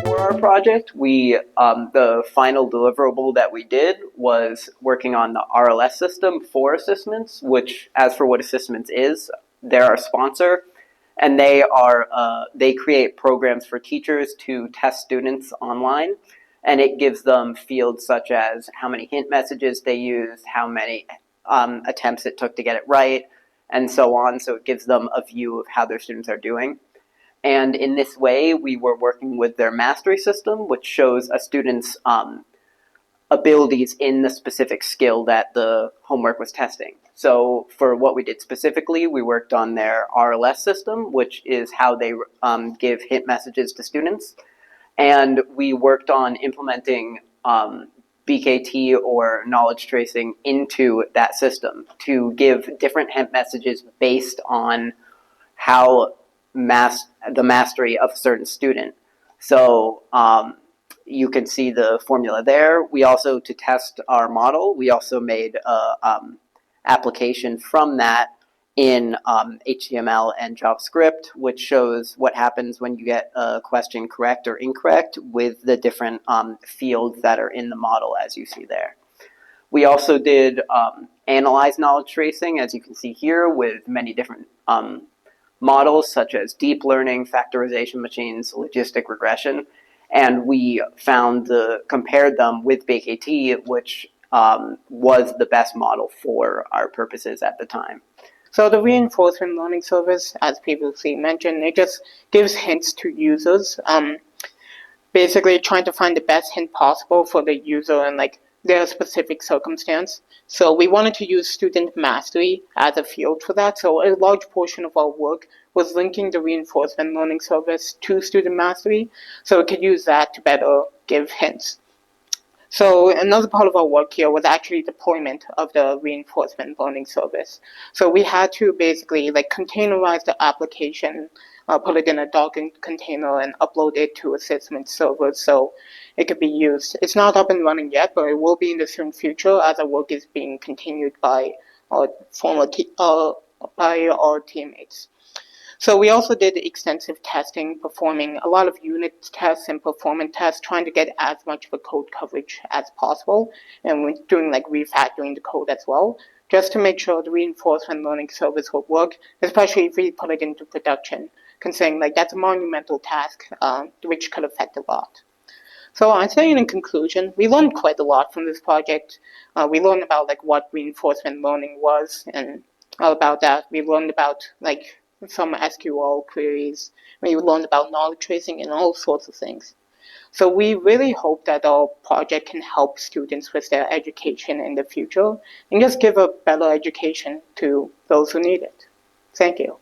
For our project, the final deliverable that we did was working on the RLS system for Assessments, which, as for what Assessments is, they're our sponsor, and they create programs for teachers to test students online, and it gives them fields such as how many hint messages they used, how many attempts it took to get it right, and so on. So it gives them a view of how their students are doing. And in this way, we were working with their mastery system, which shows a student's abilities in the specific skill that the homework was testing. So for what we did specifically, we worked on their RLS system, which is how they give hint messages to students. And we worked on implementing BKT or knowledge tracing into that system to give different hint messages based on how the mastery of a certain student. So you can see the formula there. We also, to test our model, we also made an application from that in HTML and JavaScript, which shows what happens when you get a question correct or incorrect with the different fields that are in the model, as you see there. We also did analyze knowledge tracing, as you can see here, with many different models such as deep learning, factorization machines, logistic regression, and we compared them with BKT, which was the best model for our purposes at the time. So the reinforcement learning service, as previously mentioned, it just gives hints to users, basically trying to find the best hint possible for the user and their specific circumstance. So we wanted to use student mastery as a field for that. So a large portion of our work was linking the reinforcement learning service to student mastery, so we could use that to better give hints. So another part of our work here was actually deployment of the reinforcement learning service. So we had to basically containerize the application, put it in a Docker container and upload it to assessment servers so it could be used. It's not up and running yet, but it will be in the soon future as our work is being continued by our teammates. So we also did extensive testing, performing a lot of unit tests and performance tests, trying to get as much of a code coverage as possible, and we're doing refactoring the code as well, just to make sure the reinforcement learning service will work, especially if we put it into production, considering that's a monumental task, which could affect a lot. So I'd say in conclusion, we learned quite a lot from this project. We learned about what reinforcement learning was, and all about that. We learned about some SQL queries. We learned about knowledge tracing and all sorts of things. So we really hope that our project can help students with their education in the future and just give a better education to those who need it. Thank you.